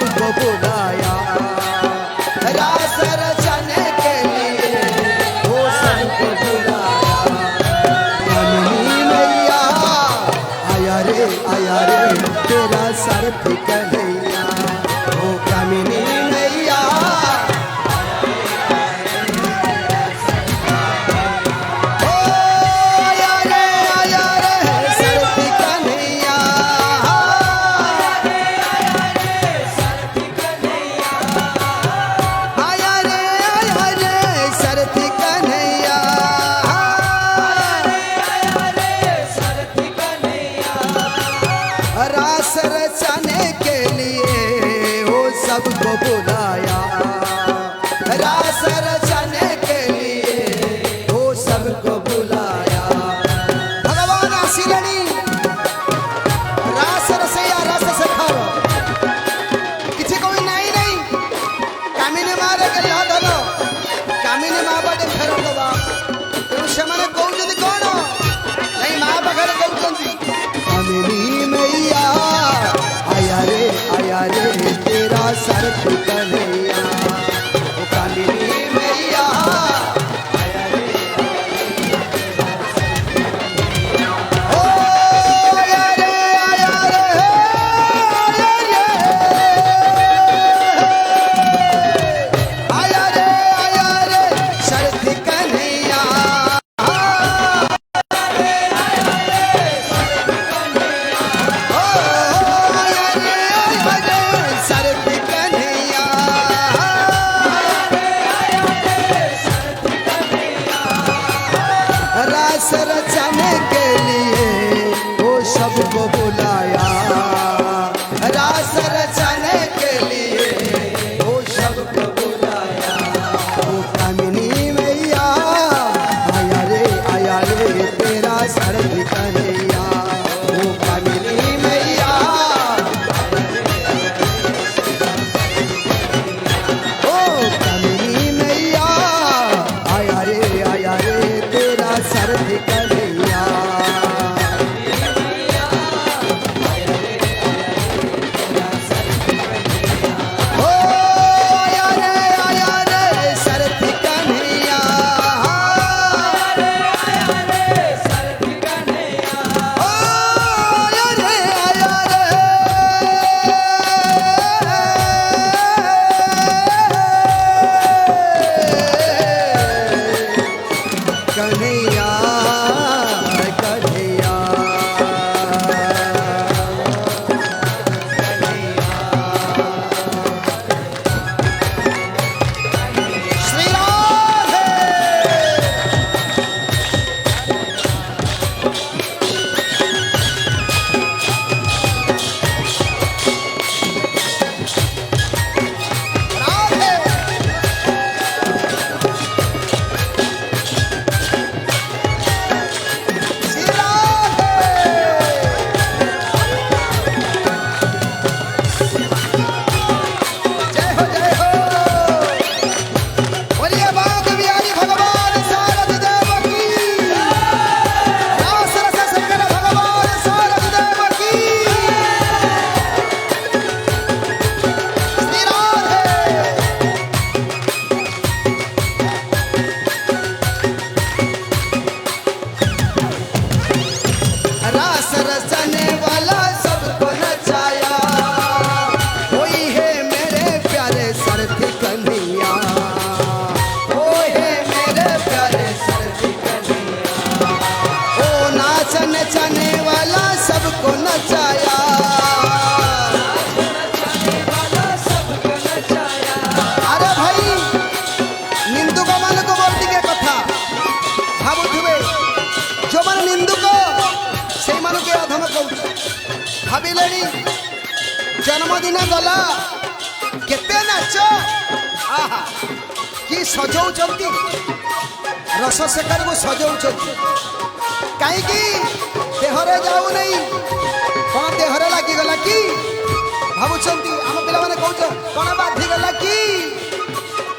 सबको बुलाया, रास रचने के लिए वो सबको बुलाया। कामिनी मैया आया रे तेरा सर कन्हैया, ओ कामिनी मैया रास रचने के लिए वो सबको बुलाया, रास रचने के लिए वो सबको बुलाया। भगवान आशीलनी रास रसैया रस से खाओ, किसी को भी नहीं कामिनी मारे के याद हलो, कामिनी माँ बाटे फेर दबा तेणु से कहते कौन नहीं माँ पाखे कहते कामिनी मैया आया रे तेरा सर कन्हैया, ओ कामिनी मैया आया रे ओ आया रे शरद कन्हैया। रास रचने के लिए वो सबको बुलाया, रास रचने के लिए वो सबको बुलाया। ओ कामिनी मैया आया रे तेरा सर कन्हैया, ओ कामिनी मैया ओ कामिनी मैया आया रे तेरा सर कन्हैया। ओ आया रे शरद कन्हैया, ओ आया रे कन्हैया कन्हैया। श्री राधे रास रचने वाला सबको नचाया, वही है मेरे प्यारे सरथी कन्हैया, वो है मेरे प्यारे सरथी कन्हैया। ओ नाच नचाने वाला सबको नचाया, अरे भाई निंदु को मन को बोलती के कथा भावुवे जो मन निंदु को से मन के अधम कहू भाविले जन्मदिन गला केते नाच आहा कि सजाऊंट रस शेखर को सजाऊंट कहीं देहरे जाऊ नहीं कौन देहरे लगिगला कि भावुं आम पिला मैंने कौन कौन बाधिगला कि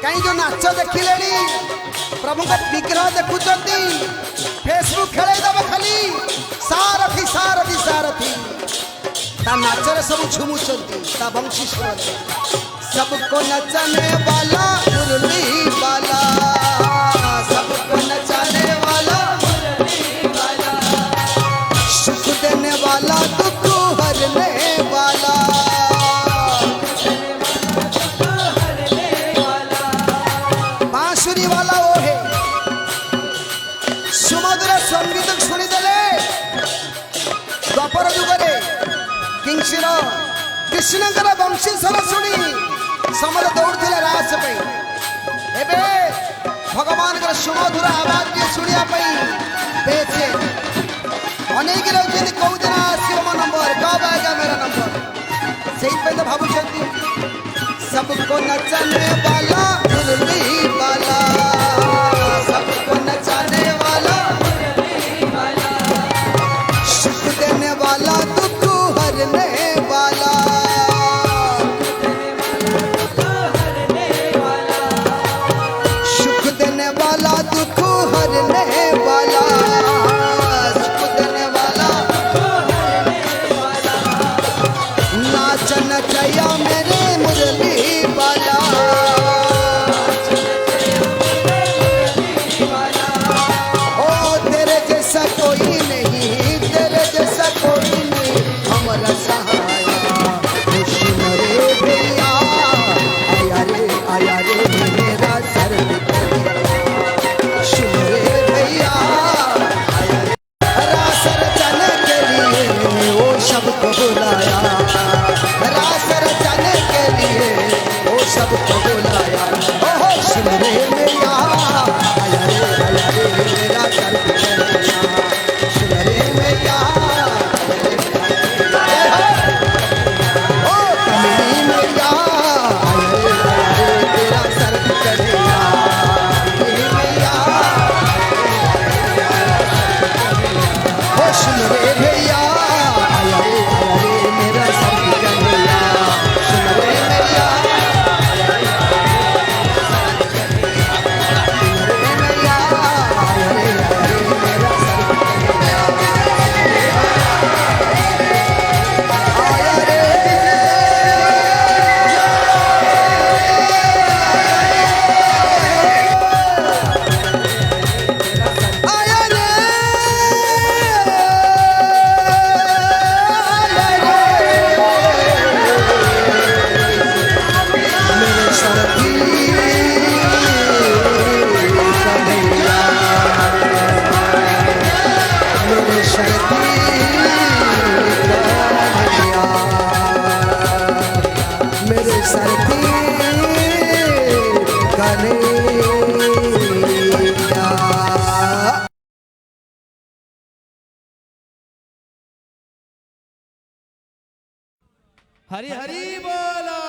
कहीं जो नाच देखिले प्रभु का विग्रह देखुं फेसबुक खेल खाली सारथी सारथी सारथी ता नाचरे सब झुमुचंती ता बंशी सुरते सबको नचाने वाला मुरली वाला सबको नचाने वाला मुरली वाला सुख देने वाला दुख हरने वाला बांसुरी वाला वो है सुमधुर संगीत शुणी देले द्वापर जुगरे किंगशिर कृष्णकर वंशी स्वर शुणी समर दौड़े रास पे एबे भगवान का सुमधुर आवाज के शुणिया बेचे अनेक लोग यदि कौ दिन आसो मो नंबर कब आएगा मेरा नंबर से तो भावुं सबको नचाने वाला मुरली वाला सबको नचाने वाला मुरली वाला सुख देने वाला दुख हरने वाला सुख देने वाला दुख हरने वाला सुख देने वाला नाच नचया मेरे मुरली वाला ओ तेरे जैसा कोई नहीं तेरे जैसा कोई नहीं हमारा सहाया खुशी मरे भैया आया रे मेरा सर शुरे भैया आया रे रासर जाने के लिए वो सबको बुलाया रासर जाने के लिए वो सबको बुलाया ओहो शुरे भैया आया रे मेरा सर शुरे भैया ओ कमली मैया आया रे तेरा सर करेगा मैया होश मेरे भैया आया रे मेरा सर करेगा सुन रे मैया हरि हरि बोलो।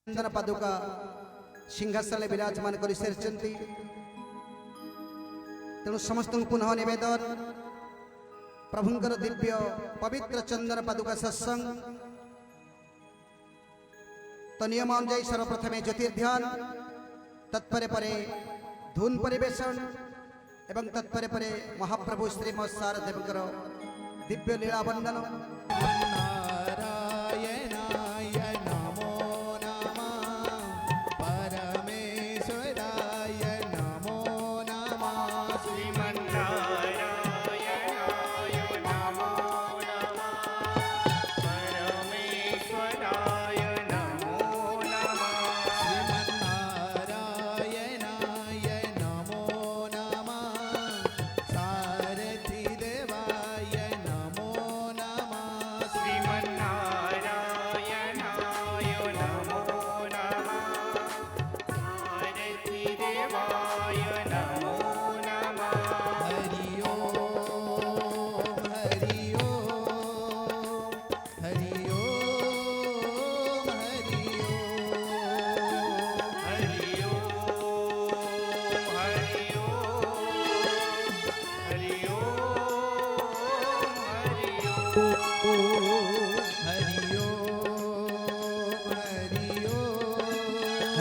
चंदन पादुका सिंहासन विराजमान कर तेणु समस्त पुनः निवेदन प्रभुंकर दिव्य पवित्र चंदन पादुका सत्संग तो नियम अनुजाई सर्वप्रथमे ज्योतिर्ध्यान तत्परे परे धून परिवेशन एवं तत्परे परे महाप्रभु श्रीमद शारदेवकर दिव्य लीला वंदन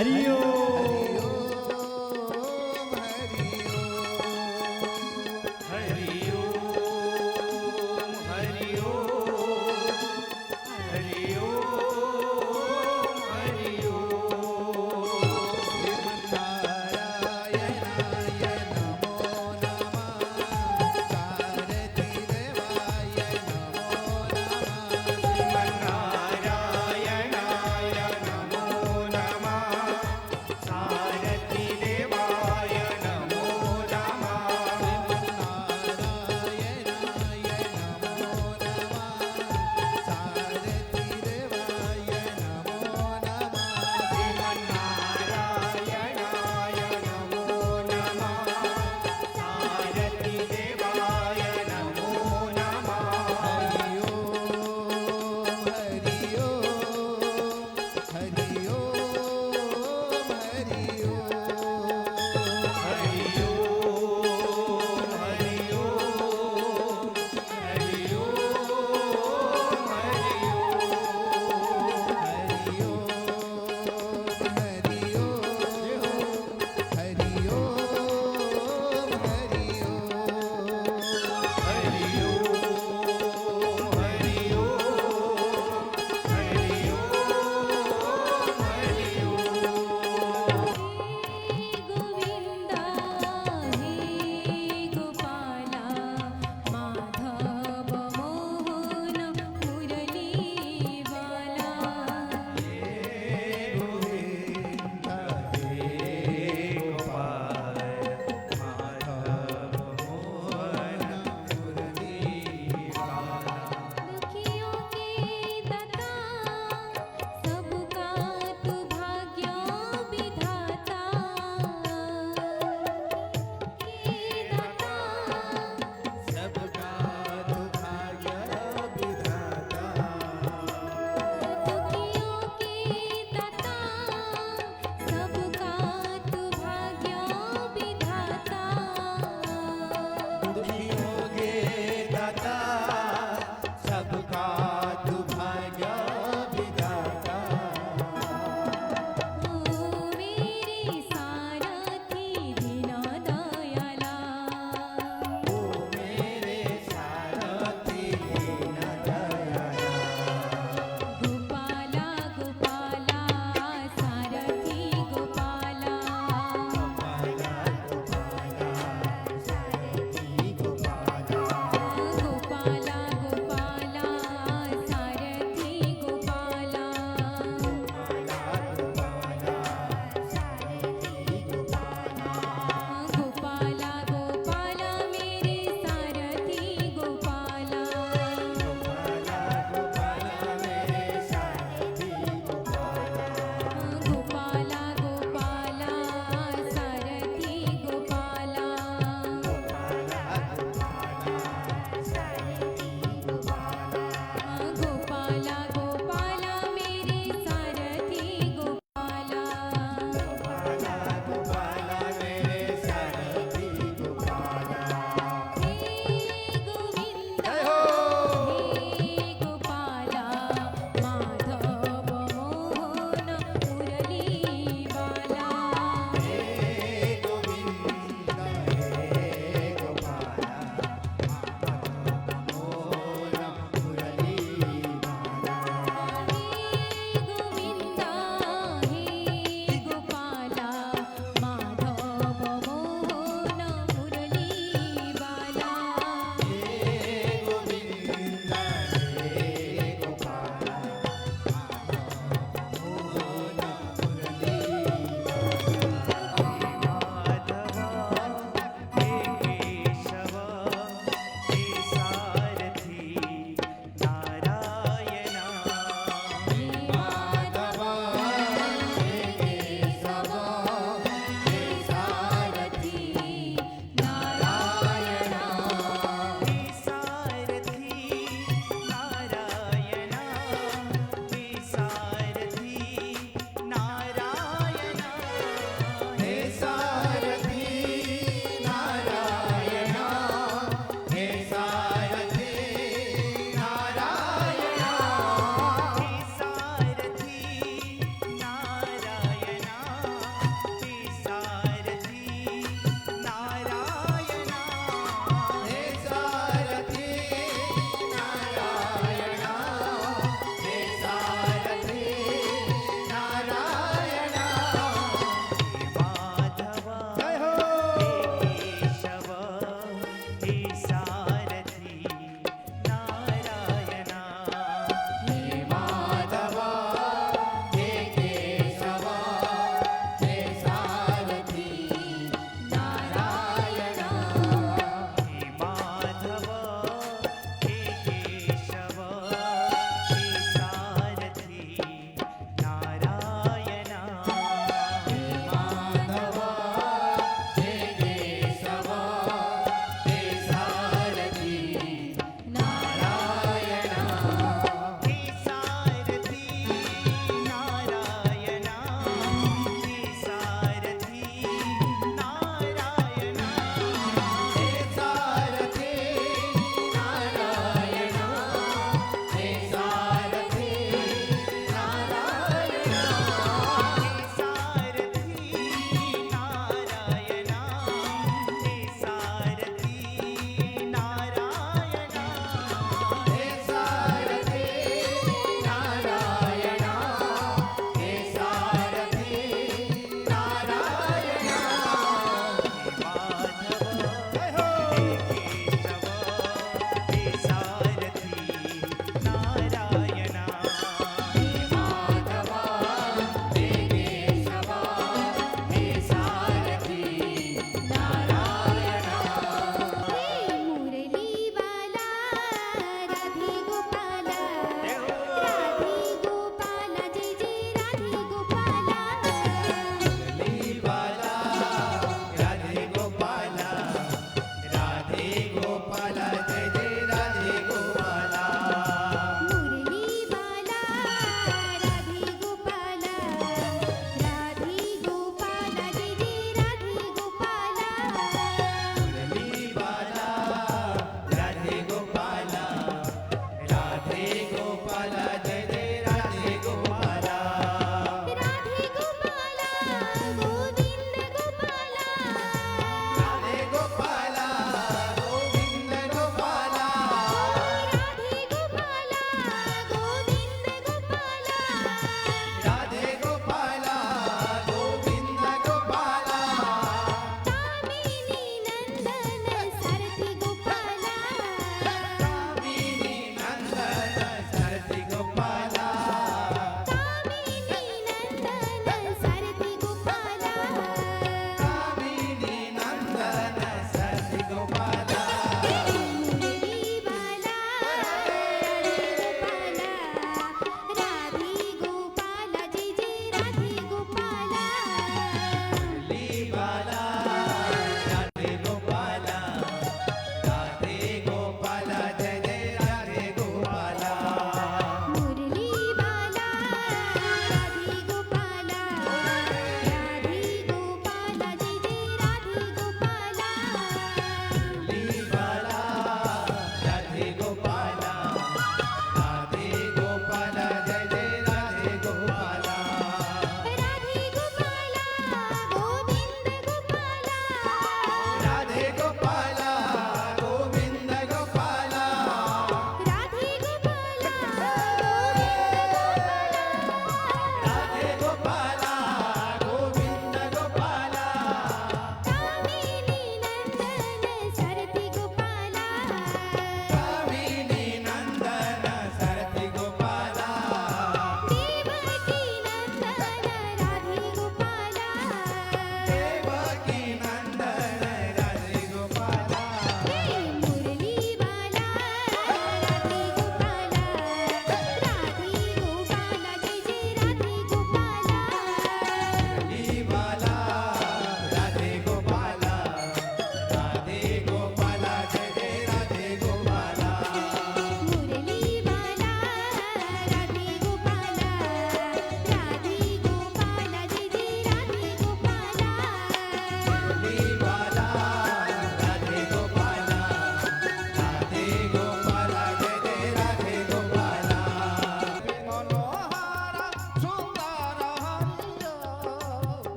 हरि ओम हरि ओम हरि ओम हरि ओम हरि ओम श्रीमन्नारायणाय नमो नमः कारति देवाय नमो नमः नारायणाय नमो नमः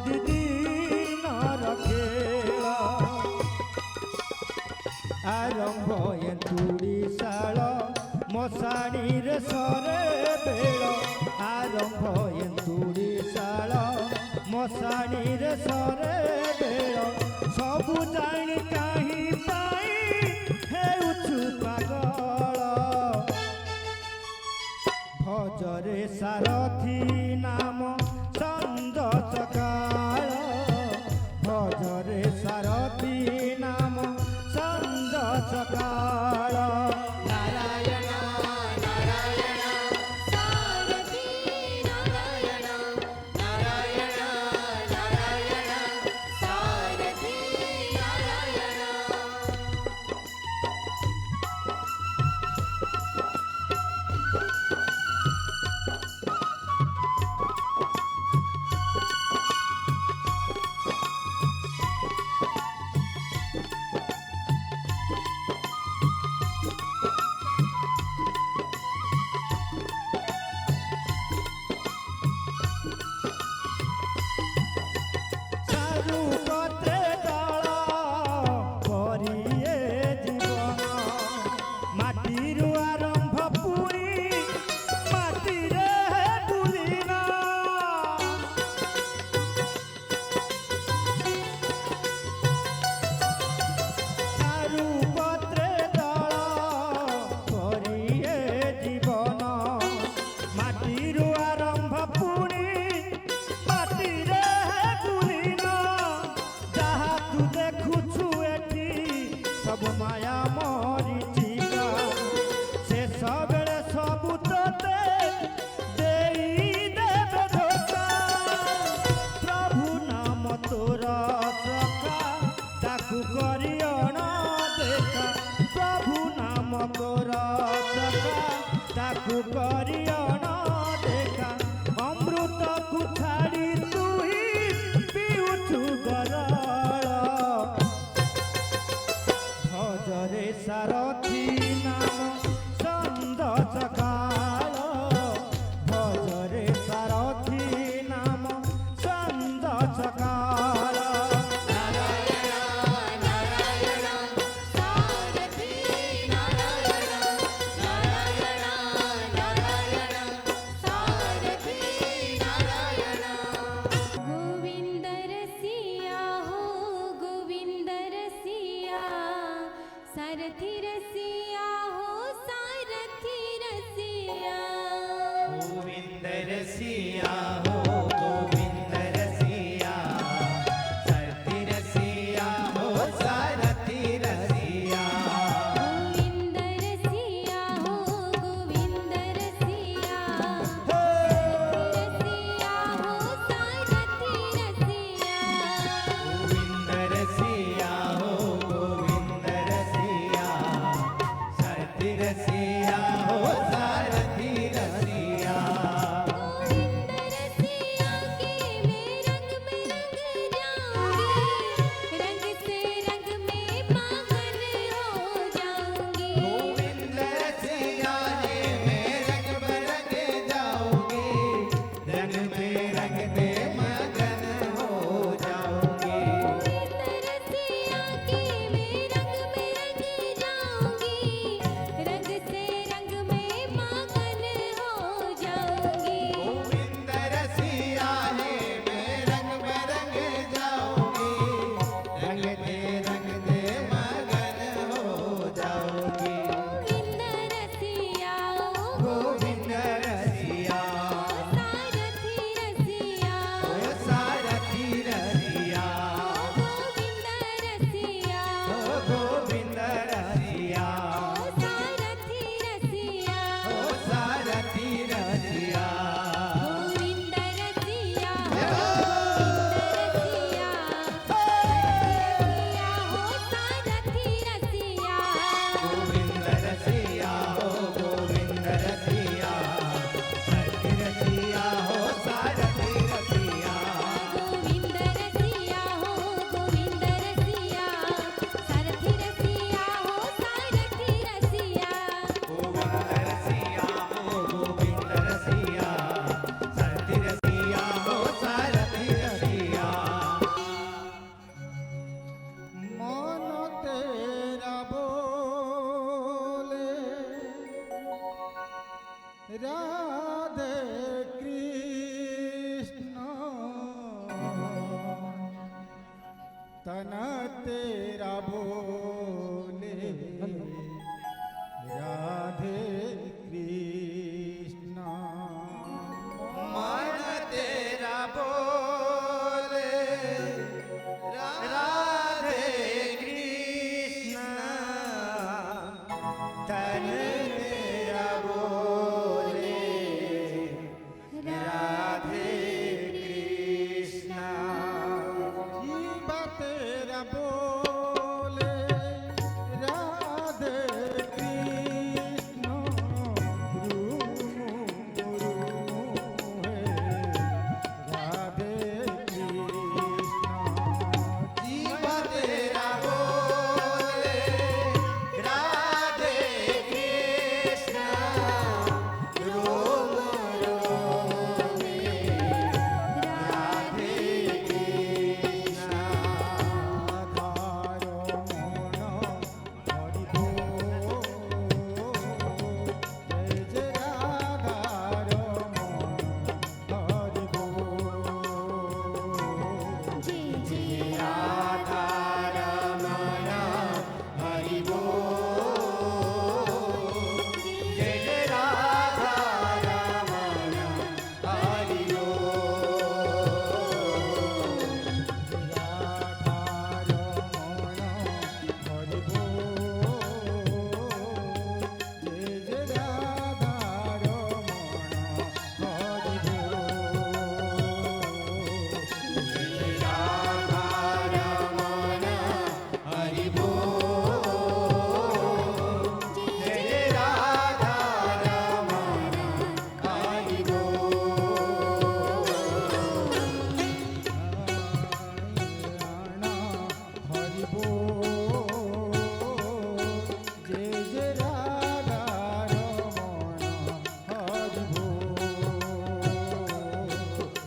ଦିଦିନର ଖେଳ ଆରମ୍ଭ ଏନ୍ତୁଡ଼ି ଶାଳ ମଶାଣିରେ ସରେ ବେଳ ଆରମ୍ଭ ଏନ୍ତୁଡ଼ି ଶାଳ ମଶାଣିରେ ସରେ ବେଳ ସବୁ ଜାଣି କାହିଁ ପାଇଁ ହେଉଛୁ ପାଗଳ ଭଜରେ ସାରଥି ନାମ ସଞ୍ଜ ସକାଳ ଭଜରେ ସାରଥି ନାମ ସଞ୍ଜ ସକାଳ ନାରାୟଣ ନାରାୟଣ ସାରଥି ନାରାୟଣ ନାରାୟଣ ନାରାୟଣ ସାରଥି ନାରାୟଣ ସାରୁ ପତ୍ରେ ଦଳ କରିଏ ଜୀବନ ମାଟିରୁ ଆରମ୍ଭ ପୁଣି ମାଟିରେ ବୁଲିନ ସାରୁ ପତ୍ରେ ଦଳ କରିଏ ଜୀବନ ମାଟିରୁ ଆରମ୍ଭ ପୁଣି ମାଟିରେ ବୁଲିନ ଯାହା ତୁ ଦେଖୁଛୁ ଏଠି ସବୁ ମାୟା ମରିଚିକା ଶେଷ ବେଳେ ସବୁ ତୋତେ ଦେଇଦେବେ ଧୋକା ପ୍ରଭୁ ନାମ ତୋର ସଖା ତାକୁ କରି ଅଣଦେଖା ପ୍ରଭୁ ନାମ ତୋର ସଖା ତାକୁ କରି ଅଣଦେଖା ଅମୃତକୁ ଛାଡ଼ି ତୁ ହିଁ ପିଉଛୁ ଗରଳ ଭଜରେ ସାରଥି ନାମ ସଞ୍ଜ ସକାଳ ଭଜରେ ସାରଥି ନାମ ସଞ୍ଜ ସକାଳ ନାରାୟଣ ନାରାୟଣ ସାରଥି ନାରାୟଣ ନାରାୟଣ ନାରାୟଣ ସାରଥି ନାରାୟଣ गोविंद रसिया हो गोविंद रसिया सारथी रसिया हो सारथी रसिया गोविंद रसिया हो गोविंद रसिया सारथी रसिया हो सारथी रसिया गोविंद रसिया हो गोविंद रसिया रसिया हो सारथी रसिया गोविंद रसिया हो गोविंद रसिया सारथी रसिया हो सारथी रसिया गोविंद रसिया तेरा बोले राधे कृष्णा मन तेरा बोले राधे कृष्ण तन तेरा बोले राधे कृष्ण जीव तेरा बोले राधे कृष्ण राधे कृष्ण जीव तेरा बोले राधे कृष्ण रोम रोम में राधे कृष्ण आधारो मन हरि बोल जय जय राधारो मन हरि बोल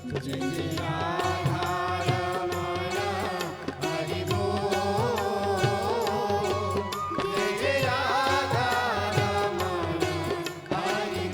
जय जय राधा रमण हरि बोल जय जय राधा रमण हरि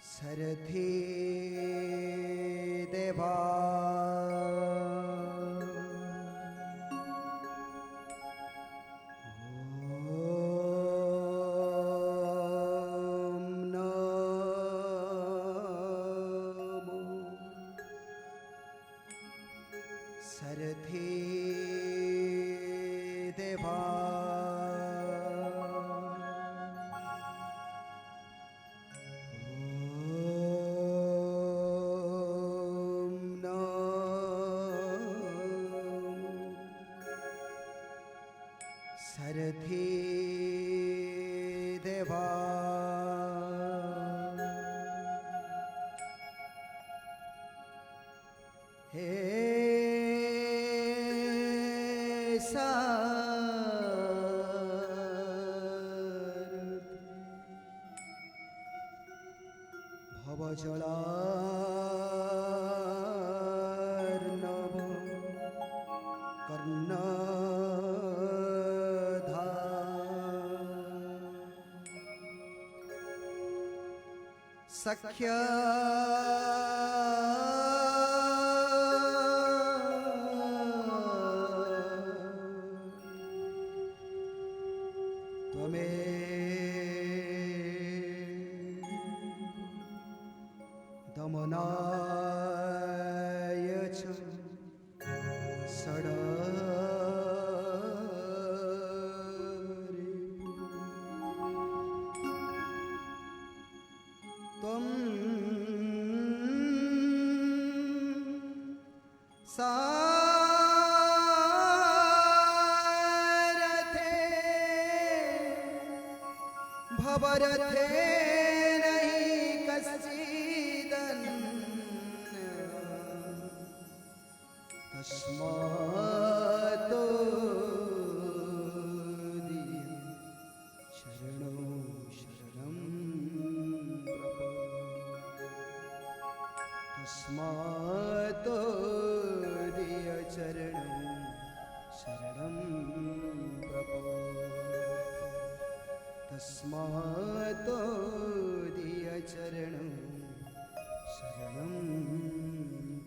सरथी देवा ओम नमो सरथी देवा ओम नमो सरथी देवा हे भवजलार्णव कर्णधार सख्य दमनाय च सारथे भवरथे नहीं कश्चिदन् तस्मात् शरणं शरणं प्रप तस्मात् चरणं शरणं प्रप तस्मात् चरणं शरणं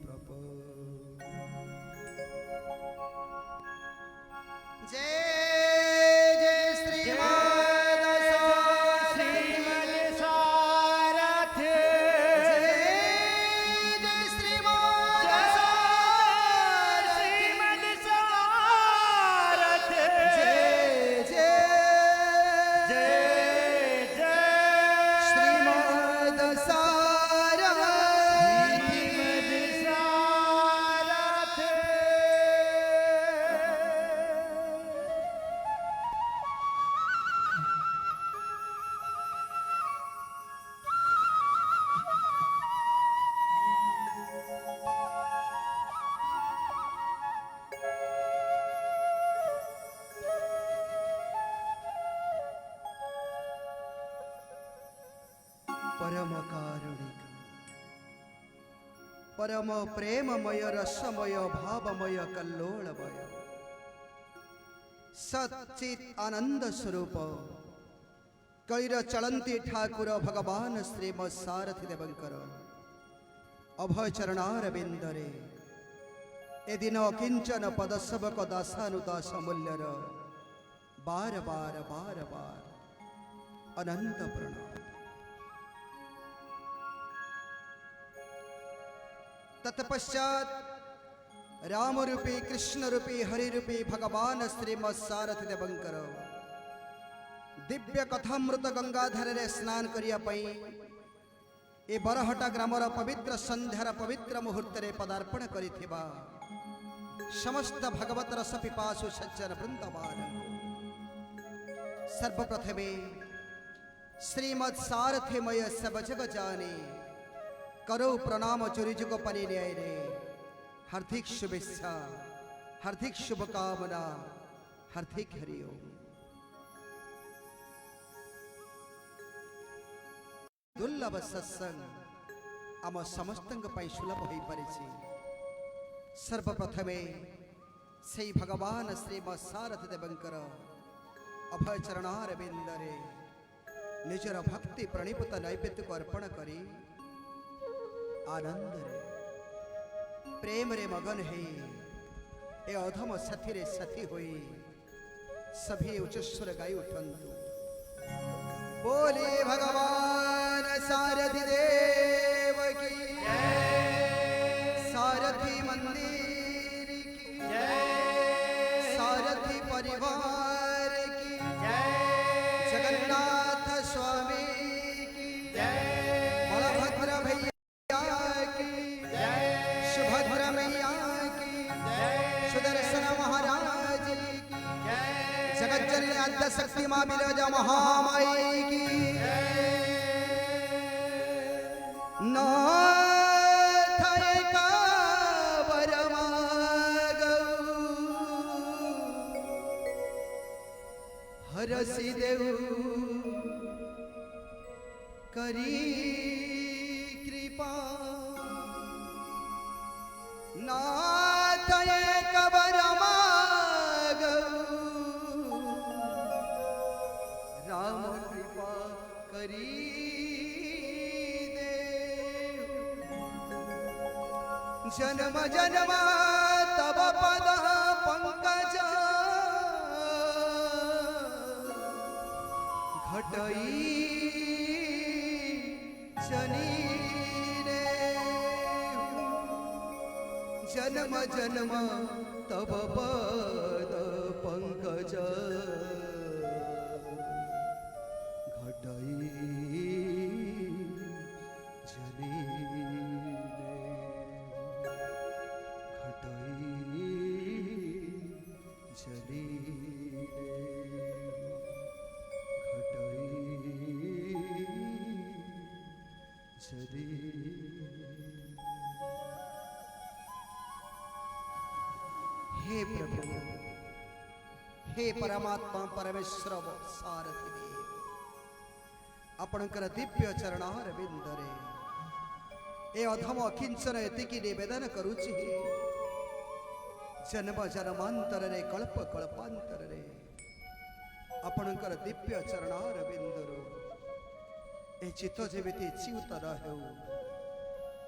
प्रप जय जय श्रीमान श्रीमद सारथे जय जय श्रीमान श्रीमद सारथे जय जय जय जय श्रीमद सारथी श्रीमद सारथे परम कारुणिक परम प्रेममय रसमय भावमय कल्लोलमय सच्चित आनंद स्वरूप कलिर चलंती ठाकुर भगवान श्रीमद सारथी देवंकर अभय चरणारविंदरे ए दिन किंचन पदसवक दासानुदास मूल्यर बार बार बार बार अनंत प्रणाम। तत्पश्चात राम रूपी कृष्ण रूपी हरि रूपी भगवान श्रीमद सारथी देवंकर दिव्य कथामृत गंगाधर रे स्नान करिया पई ए बरहटा ग्रामर पवित्र संध्यार पवित्र मुहूर्त रे पदार्पण करिथिबा समस्त भगवत रस पिपासु सज्जन वृंदवान सर्वप्रथमे श्रीमद सारथीमय सब जग जाने करो प्रणाम चुरिज को परि न्याय रे हार्दिक शुभेच्छा हार्दिक शुभकामना हार्दिक हरिओम। दुर्लभ सत्संग आम समस्तंग पई सुलभ होई परिछि। सर्वप्रथमे से भगवान श्रीमद सारथी देवंकर अभय चरणार बिंदरे निजर भक्ति प्रणिपुत नैवेद्य को अर्पण करी आनंद रे प्रेम रे मगन है ए अधम साथी रे साथी होई सभी उच्चस्वर गाई उठंतु बोले भगवान सारथी देव की सारथी मंदिर की सारथी परिवार की जगन्नाथ स्वामी की बलभद्र भैया की सुभद्र मैया की सुदर्शन महाराज की जगज्जननी आद्य शक्ति मां विराजा महामाई की नाथ एका वरमागऊ हरसि देऊ करी कृपा नाथ एक वरमागऊ राम कृपा करी दे जन्म जन्म तब पद पंकज घटई जनी रे जन्म जन्म तब पद पंकज घटई जनी रे घटई हे प्रभु हे परमात्मा परमेश्वर सारथी देव आपणकर दिव्य चरण रविंदरे ए अधम अकिंचन एतिकी निवेदन करुची जन्म जन्मांतर रे कल्प कल्पांतर रे आपणकर दिव्य चरण रविंदर ए चित्त जेमिति जीवित रहे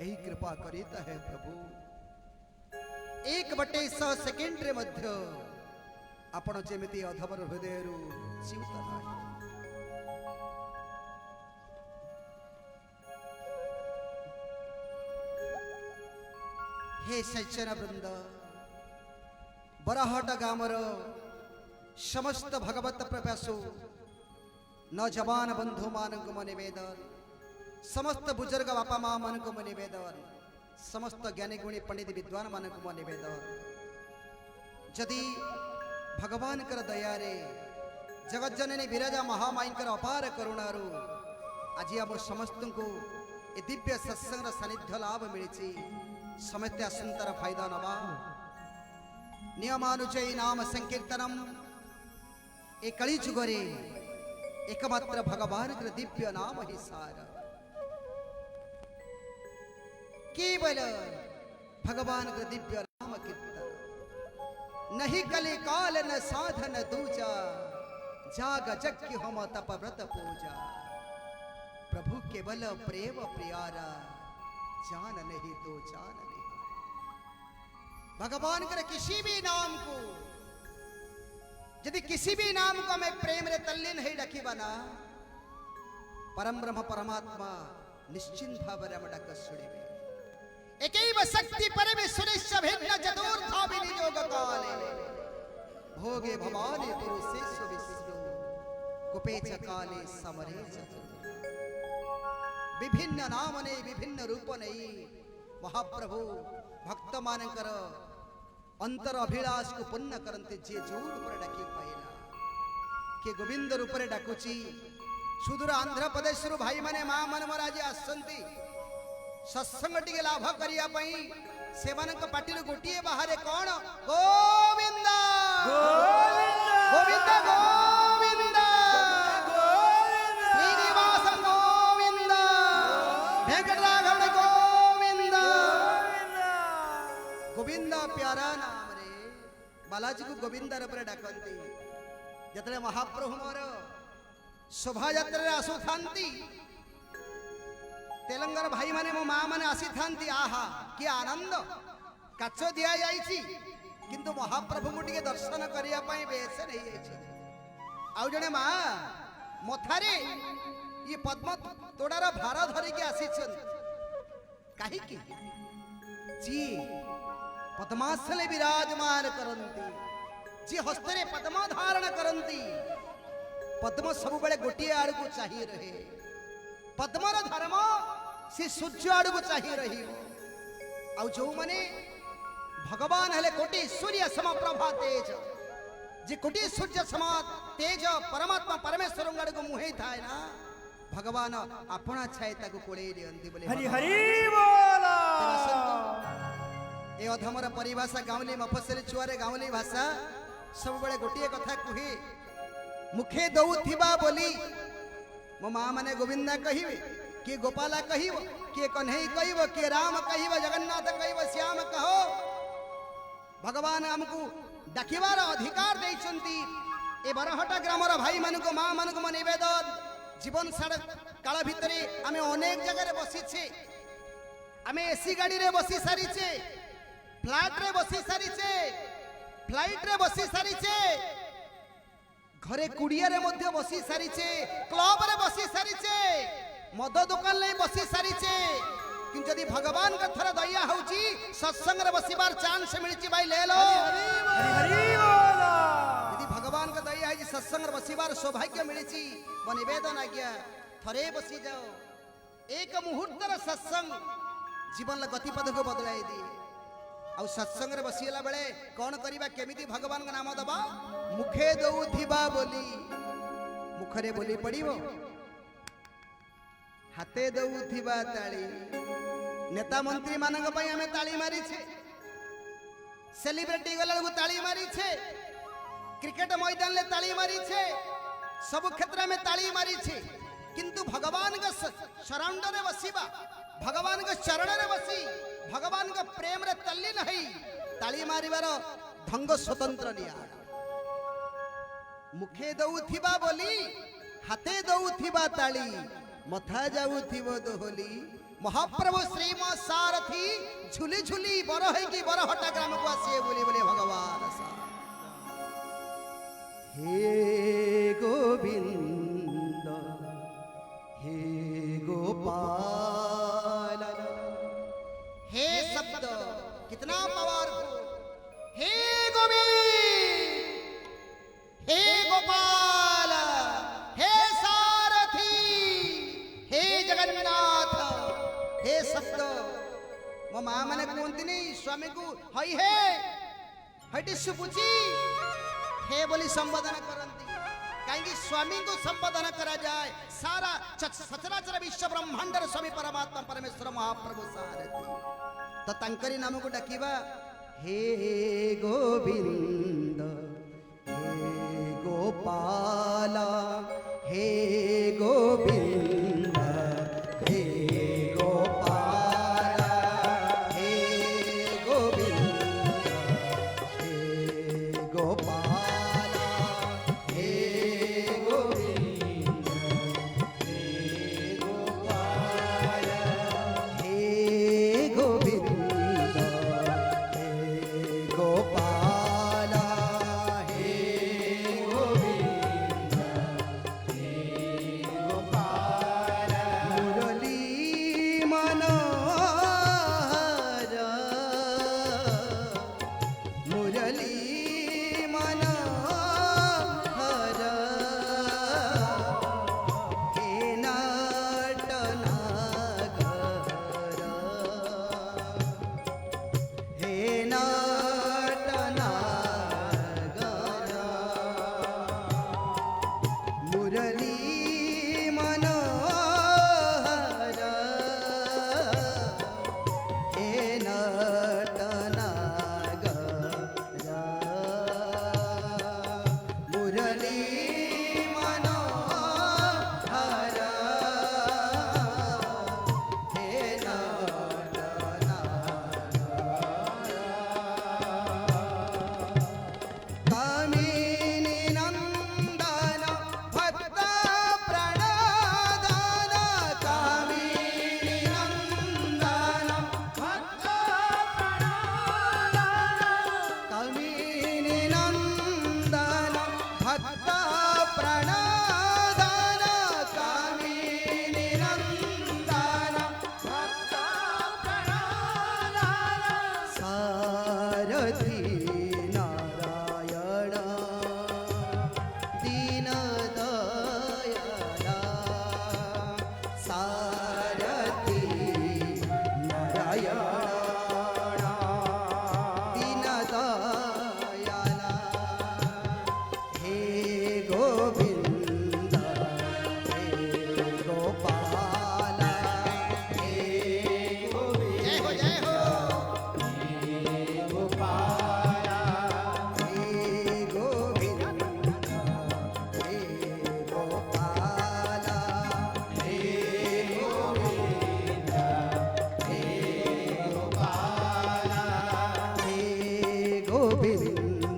यही कृपा करिता है प्रभु 1/100 सेकेंड रे मध्य आपण जेमिति अधमर हृदय जीवित रहे हे सज्जन वृंद बरहट गामर समस्त भगवत प्रभ्यासु नौजवान बंधु मानक निवेदन समस्त बुजुर्ग बापा माँ मानक निवेदन समस्त ज्ञानी गुणी पंडित विद्वान मानक निवेदन जदि भगवान कर दयारे जगज्जननी विराजा महामाई अपार करुणारू आज आम समस्त को ए दिव्य सत्संग सानिध्य लाभ मिली समस्त आसंतर फायदा नवा नियमानुजयी नाम संकीर्तनम ए कली जुगरे एकमात्र भगवान के दिव्य नाम ही सार केवल भगवान के दिव्य नाम कीर्तन नहीं कली काल न साधन दूजा जाग जग हम तप व्रत पूजा प्रभु केवल प्रेम प्रियारा जान नहीं तो जान नहीं भगवान के किसी भी नाम को यदि किसी भी नाम को हमें प्रेम रे तल्लीन ही रखी बना परम ब्रह्म परमात्मा निश्चिंत भाव रे डक सुनिबे एकैव शक्ति परमे सुनिश्च भिन्न चतुर्था विनियोग काले भोगे भवानी पुरुषेश विष्णु कुपेच काले समरे चतुर विभिन्न नाम ने विभिन्न रूप नहीं महाप्रभु भक्त मानकर अंतर अभिलाष को पूर्ण करते जे जोर पर डाकी पाइला के गोविंद रूप रे डाकुची सुदूर आंध्र प्रदेश रु भाई माने मां मन महाराज आसंती सत्संग टिके लाभ करिया पई सेवनक पाटिल गोटिए बाहरे कोन गोविंद गोविंद गोविंद श्रीनिवास गोविंद वेंकटराघव गोविंद गोविंद प्यारा नाम रे बालाजी को गोविंद रूप रे डाकंती जतले महाप्रभु मोर शोभा यात्रा रे आसु थांती तेलंगाना भाई माने मो माँ माने आसी थांती आहा कि आनंद काच दिया जाइछि किंतु महाप्रभु को टिके दर्शन करिया पई बेस नहीं जाइछि आउ जने माँ मथारे ये पद्म तोड़ार भार धरिके आसीछन काहे कि जी पद्मासने विराजमान करंती जी हस्तरे पद्म धारण करंती पद्म सब बेले गोटिए आड़ को चाहिए रहे पद्मर धर्म से सूर्य आड़ को चाहिए रही आउ जो माने भगवान हेले कोटि सूर्य सम प्रभा तेज जे कोटि सूर्य सम तेज परमात्मा परमेश्वर आड़ को मुहे थाए ना भगवान अपना छाए ताको कोळे दियंती बोले हरि हरि बोला ए अधमर परिभाषा गाँवली मफसली छुआरे गाँवली भाषा सब बेले गोटिए कथा कही मुखे दौथिबा बोली मो माँ माने गोविंदा कहिबे किए गोपाला कहिब किए कन्हई कहिब किए राम कहिब जगन्नाथ कहिब श्याम कहो भगवान हमको डाकिबार अधिकार देइचंती ए बरहटा ग्रामर भाई मानक माँ मानक निवेदन जीवन सारा काल भितरे आमे अनेक जगह रे बसिछे आमे एसी गाड़ी रे बसी सारिछे फ्लाइट रे बसी सारिछे फ्लाइट रे बसी सारिछे घरे कुड़िया रे मध्य बसी सारिछे क्लब रे बसी सारिछे मद दुकान ले बसी सारिछे किंतु यदि भगवान का थर दया होउची सत्संग रे बसीबार चांस मिलची भाई ले लो हरि हरि बोला यदि भगवान का दया है सत्संग रे बसीबार सौभाग्य मिलची वो निवेदन आज्ञा थरे बसी जाओ एक मुहूर्तर सत्संग जीवन गतिपथ को बदलाई दिए आउ सत्संग रे बसीला बेले कौन करिबा केमिति भगवान का नाम दबा मुखे दउथिबा बोली मुखरे बोली पड़िबो हाथे दउथिबा ताली नेता मंत्री मानक पई हमें ताली मारी छे सेलिब्रिटी गला ताली मारी छे, क्रिकेट मैदान ले ताली मारी छे, सब क्षेत्र में ताली मारी छे, किंतु भगवान का शरण रे बसीबा, भगवान का चरण रे बसी, भगवान का प्रेम रे तल्लीन नहीं ताली मारिबार ढंग स्वतंत्र निया। मुखे दउथिबा बोली हाथे दउथिबा ताली मथा जाउथिबो दोहली। महाप्रभु श्रीम सारथी झुली झुली बर है कि बरहटा ग्राम को आसिए बोली बोले भगवान सा। हे गोविंद हे गोपाल, हे शब्द कितना पावरफुल। हे गोविंद हे गोपाल हे सारथी हे जगन्नाथ, हे शब्द मो माँ मैंने कहती नहीं स्वामी को हई है हटी सुपुची हे बोली संबोधन करती। कहीं स्वामी को संबोधन करा जाए सारा सचराचर विश्व ब्रह्मांडर स्वामी परमात्मा परमेश्वर महाप्रभु सारथी तो तंकरी नाम को डाकिबा हे गोविंद हे गोपाल हे गोविंद हे गोपाल हे गोविंद हे गोपाल हे गोविंद हे गोपाल हे गोविंद हे गोपाल हे गोविंद हे गोपाल। मुरली मनोहर मुरली मनोहर हे नटनागर हे नटनागर मुरली मनोहर हे नटनागर मुरली मनोहर हे कामिनी नंदन भक्त प्रणदान कामिनी नंदन भक्त प्रणदान कामिनी नंदन भक्त प्रणदान कामिनी नंदन भक्त प्रणदान सारथी नारायण दीन दयाला सारथी नारायण दीन दयाला हे गोविंद हे गोपाल हे गोविंद जय हो गोपाल हे गोविंद हे गोपाल हे गोविंद हे गोपाल हे गोविंद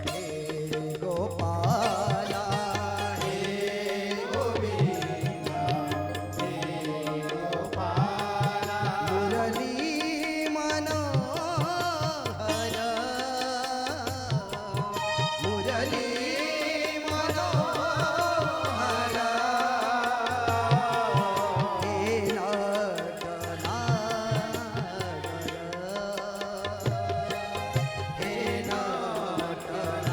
हे गोपाल हे गोविंद हे गोपाल। मुरली मनोहर मुरली मनोहर हे नटनागर हे नटनागर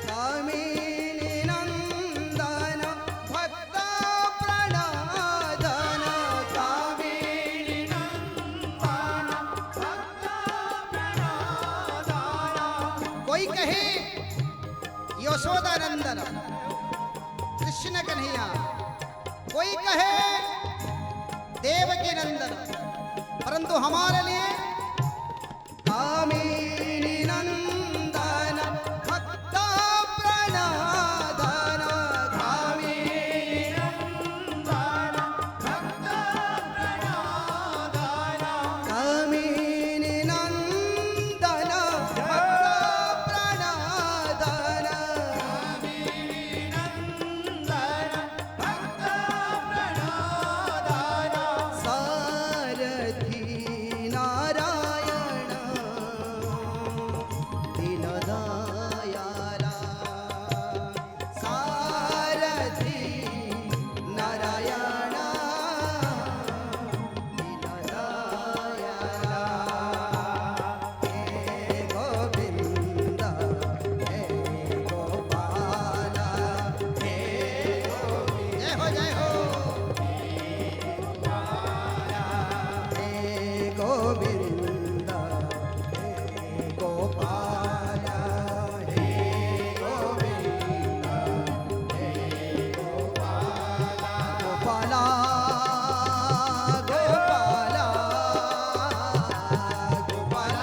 कामिनी नंदन भक्त प्रणदान कामिनी नंदन भक्त प्रणदान। कोई कहे यशोदानंदन कृष्ण कन्हैया, कोई कहे देवकी नंदन परंतु हमारे लिए कामिनी नंदन भक्त प्रणदन कामिनी नंदन भक्त प्रणदन कामिनी नंदन भक्त प्रणदन कामिनी नंदन भक्त प्रणदन सारथी नारायण दीनदयाला सारथी नारायण दीनदयाला हे गोविंद हे गोपाल हे जय हो हे गोविंद हे गोपाल हे गोविंद हे गोपाल गोपाल गोपाल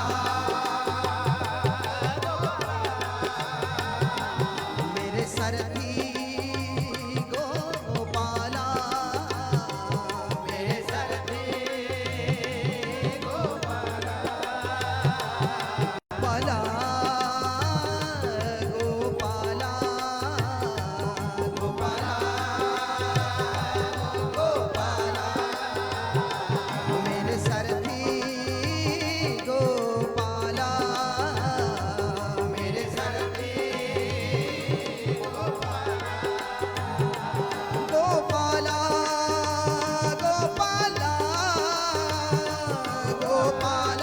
मेरे सरथी गोपाल मेरे सरथी गोपाल गोपाल गोपाल गोपाल गोपाल मेरे सरथी गोपाल मेरे सरथी गोपाल गोपाल गोपाल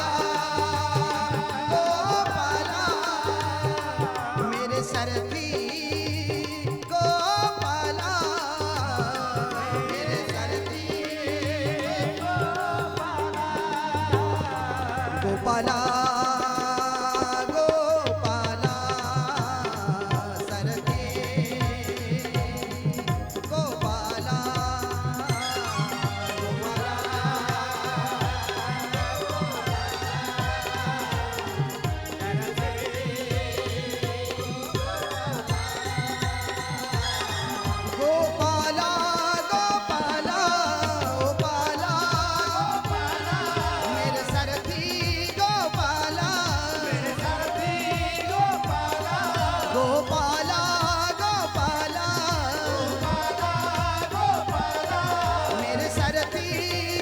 गोपाल मेरे सरथी गोपाल मेरे सरथी गोपाल गोपाल सरथी गोपाल गोपाल गोपाल गोपाल मेरे सरथी गोपाल मेरे सरथी गोपाल गोपाल गोपाल गोपाल मेरे सरथी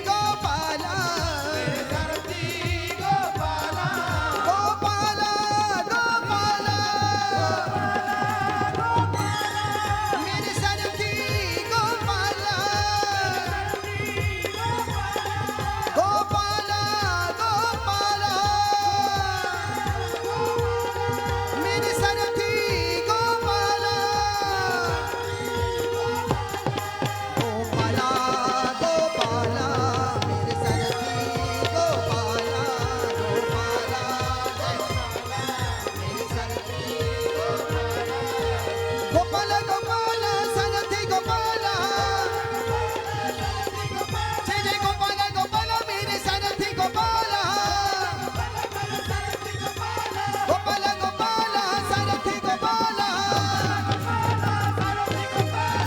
गोपाल मेरे सरथी गोपाल गोपाल गोपाल मेरे सरथी गोपाल गोपाल गोपाल मेरे सरथी गोपाल गोपाल गोपाल मेरे सरथी गोपाल गोपाल मेरे सरथी गोपाल गोपाल सरथी गोपाल जय जय गोपाल गोपाल मेरे सरथी गोपाल गोपाल गोपाल सरथी गोपाल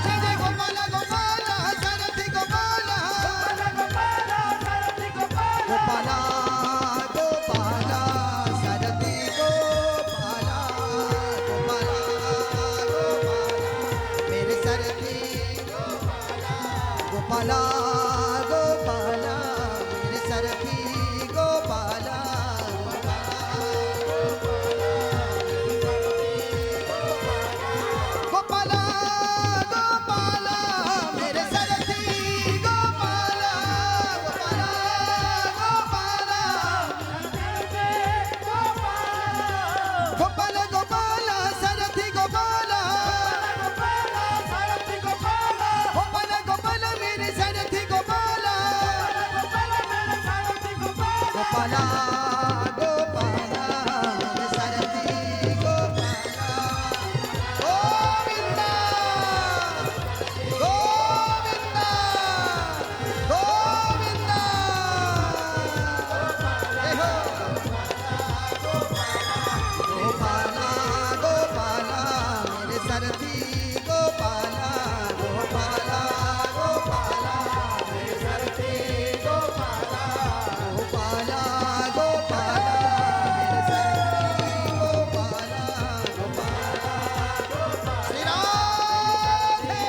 जय जय गोपाल गोपाल सरथी गोपाल गोपाल गोपाल सरथी गोपाल गोपाल गोपाल मेरे सरथी गोपाल गोपाल मेरे सरथी गोपाल गोपाल गोपाल मेरे सरथी गोपाल गोपाल गोपाल गोपाल गोपाल सरथी गोपाल गोपाल गोपाल मेरे सरथी गोपाल गोपाल गोपाल मेरे सरथी गोपाल गोविंद गोविंद गोविंद गोपाला गोपाला मेरे सारथी गोपाला गोपाला श्री राधे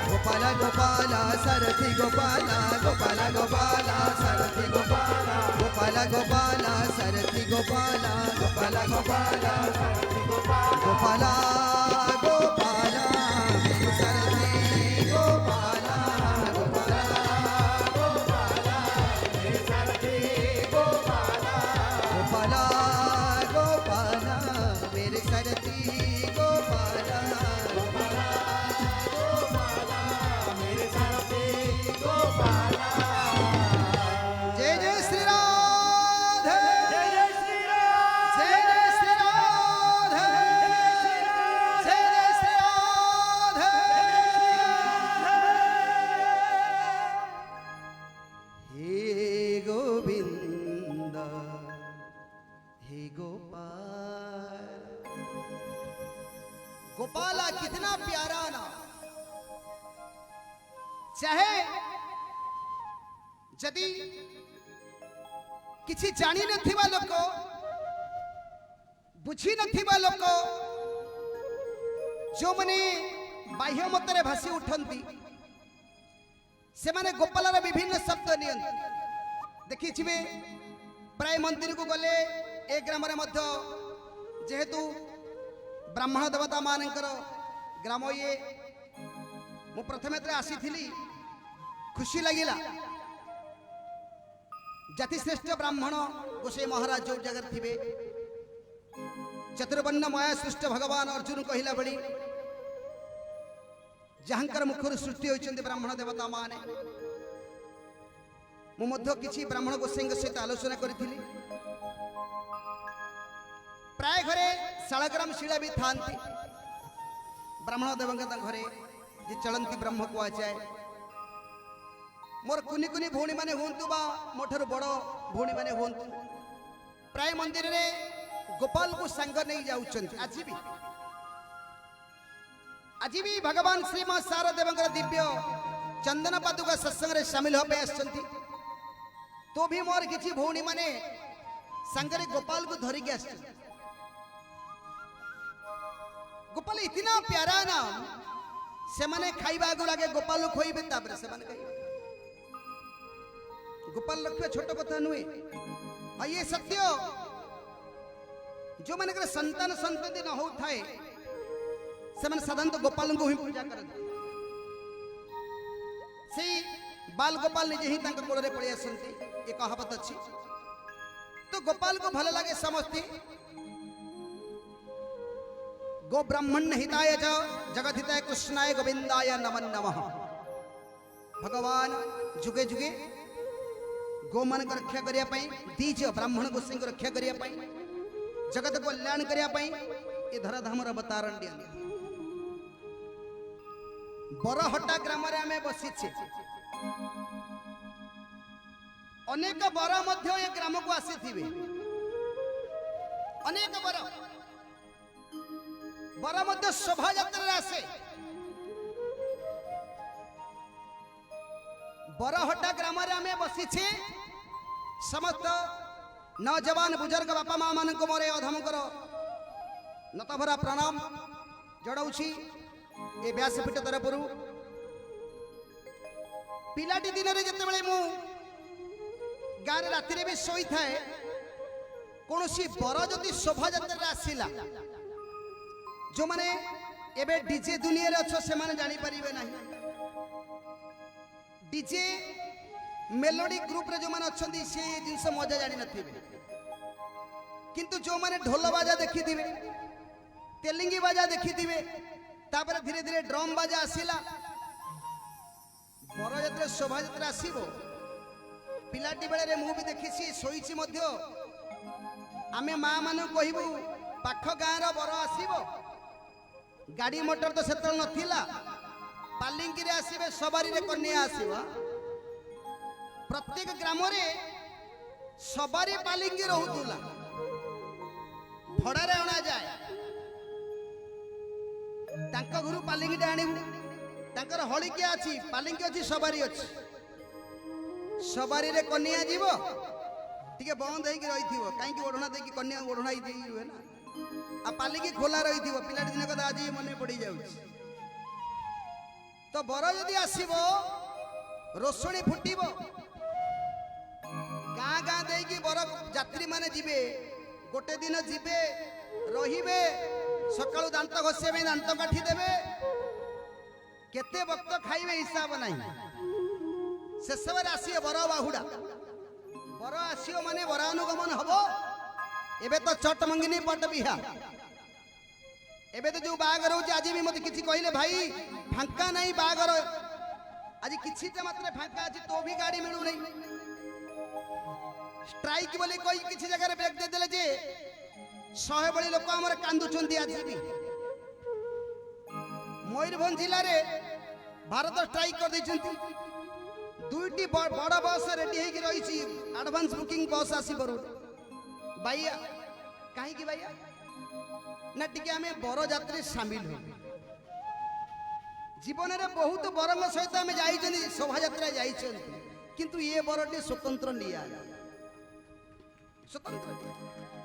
गोपाला गोपाला सारथी गोपाला गोपाला गोपाला सारथी गोपाला गोपाला गोपाला सारथी गोपाला गोपाला गोपाला गोपाला गोपाला मेरे सारथी गोपाला गोपाला गोपाला गोपाला मेरे सारथी गोपाला जय जय श्री राधे जय जय श्री राम जय जय श्री राधे जय जय श्री राधे हे गोविंद हे गोपाल गोपाला कितना प्यारा नाम चाहे जदि किसी जानी नथिबा लोक बुझी नथिबा लोक जो माने बाह्य मतरे भासी उठंती से माने गोपालर विभिन्न शब्द नियंती देखिथिबे प्राय मंदिर को गले ए ग्राम रे मध्य जेहेतु ब्राह्मण देवता मानकर ग्राम ये मु प्रथमे आसी खुशी लगिला जातिश्रेष्ठ ब्राह्मण गोसाई महाराज जो जगह थे चतुर्वर्ण माया सृष्ट भगवान अर्जुन कहला बड़ी जहांकर मुखर सृष्टि होइछन्ति ब्राह्मण देवता माने मु किछि ब्राह्मण गोसाई सहित आलोचना करी प्राय घरे शालग्राम शिला भी थांती ब्राह्मण देवता घरे जे चलंती ब्रह्म को जाए मोर कुनी कुनी भौणी माने हुंतु बा मोठर बड़ भौणी माने हुंतु प्राय मंदिर रे गोपाल को संग नहीं जाउछन्ति आज भी भगवान श्री मां शारदेवंकर दिव्य चंदन पादुका सत्संग रे शामिल होबे आछन्ति तो भी मोर किछि भौणी माने संगरे गोपाल को धरि के आछन्ति गोपाल इतना प्यारा नाम से माने खाइबा को लगे गोपाल खोइबे ताबरे से माने खाइबा गोपाल लक्ष्य छोट कथा नुहे और ये सत्य जो मैंने संतान संतति न हो थाए से मैंने साधारणतः गोपाल को ही पूजा करते से बाल गोपाल निजे ही तांका कोଳରେ पळि आसंती एक कहावत अछि तो गोपाल को भल लगे समझती गो ब्राह्मण हिताय च जगत हिताय कृष्णाय गोविंदाय नमः नमः भगवान जुगे जुगे गो मान को रक्षा करिया पई दीज ब्राह्मण गोसाई को रक्षा करिया पई जगत को कल्याण करिया पई ए धराधाम र अवतारण दिया बरहटा ग्राम रे हमें बसिछे अनेक बर मध्य ए ग्राम को आसीथिबे अनेक बर मध्य शोभा यात्रा रे आसे बरहटा ग्राम रे हमें बसिछे समस्त नौजवान बुजुर्ग बापा माँ मान को मोरे अधम करो नतभरा प्रणाम जड़ाऊँ ए व्यासपीठ तरफ पिलाटी दिन में जिते बड़े मु गाँव राति भी शोई थाए कौन सी बर जदि शोभा यात्रा आसला जो माने एबे डीजे दुनिया रे अच्छो से माने जानी परिबे नहीं डीजे मेलोडी ग्रुप रे जो माने अछंती से जिंस मजा जानी नथिबे किंतु जो माने ढोल बाजा देखि दिबे तेलिंगी बाजा देखि दिबे तापर धीरे धीरे ड्रम बाजा आसिला बर यात्रा शोभा यात्रा आसीबो पिलाटी बेले रे मु भी देखिसी सोईची मध्य आमे मां मानु कहिबू पाख गाँ रो बर आसीबो गाड़ी मोटर तो सेतल नथिला पालिंगी रे आसीबे सवारी रे कन्या आसीबा प्रत्येक ग्राम रे सवारी पालिंगी रहउतुला भड़ा रे अणा जाए तांका घरु पालिंगी टे आनिबु तांकर हळिकिया अछि पालिंगी अछि सवारी अछि ସବାରିରେ କନ୍ୟା ଯିବ ଟିକେ ବନ୍ଦ ହେଇକି ରହିଥିବ କାହିଁକି ଓଢ଼ଣା ଦେଇକି କନ୍ୟା ଓଢ଼ଣା ଦେଇକି ରୁହେ ନା ଆଉ ପାଲିକି ଖୋଲା ରହିଥିବ ପିଲାଟି ଦିନ କଥା ଆଜି ମନେ ପଡ଼ି ଯାଉଛି ତ ବର ଯଦି ଆସିବ ରୋଷଣୀ ଫୁଟିବ ଗାଁ ଗାଁ ଦେଇକି ବର ଯାତ୍ରୀ ମାନେ ଯିବେ ଗୋଟେ ଦିନ ଯିବେ ରହିବେ ସକାଳୁ ଦାନ୍ତ ଘଷିବା ପାଇଁ ଦାନ୍ତ କାଠି ଦେବେ କେତେ ବକ୍ତ ଖାଇବେ ହିସାବ ନାହିଁ ଶେଷରେ ଆସିବେ ବର ବାହୁଡ଼ା ବର ଆସିବ ମାନେ ବରାନୁଗମନ ହବ ଏବେ ତ ଚଟ ମଙ୍ଗିନି ପଟ ବିହା ଏବେ ତ ଯୋଉ ବାହାଘର ହଉଛି ଆଜି ବି ମତେ କିଛି କହିଲେ ଭାଇ ଫାଙ୍କା ନାହିଁ ବାହାଘର ଆଜି କିଛିଟା ମାତ୍ର ଫାଙ୍କା ଅଛି ତ ବି ଗାଡ଼ି ମିଳୁନାହିଁ ଷ୍ଟ୍ରାଇକ୍ ବୋଲି କହି କିଛି ଜାଗାରେ ବ୍ରେକ୍ ଦେଇଦେଲେ ଯେ 100 ଭଳି ଲୋକ ଆମର କାନ୍ଦୁଛନ୍ତି ଆଜି ବି ମୟୂରଭଞ୍ଜ ଜିଲ୍ଲାରେ ଭାରତ ଷ୍ଟ୍ରାଇକ୍ କରିଦେଇଛନ୍ତି ଦୁଇଟି ବଡ଼ ବସ୍ ରେଡି ହେଇକି ରହିଛି ଆଡଭାନ୍ସ ବୁକିଂ ବସ୍ ଆସିବ ବାଇଆ କାହିଁକି ବାଇଆ ନା ଟିକେ ଆମେ ବରଯାତ୍ରୀ ସାମିଲ ହଉ ଜୀବନରେ ବହୁତ ବରଙ୍କ ସହିତ ଆମେ ଯାଇଛନ୍ତି ଶୋଭାଯାତ୍ରା ଯାଇଛନ୍ତି କିନ୍ତୁ ଏ ବରଟି ସ୍ୱତନ୍ତ୍ର ନିଆରା ସ୍ୱତନ୍ତ୍ର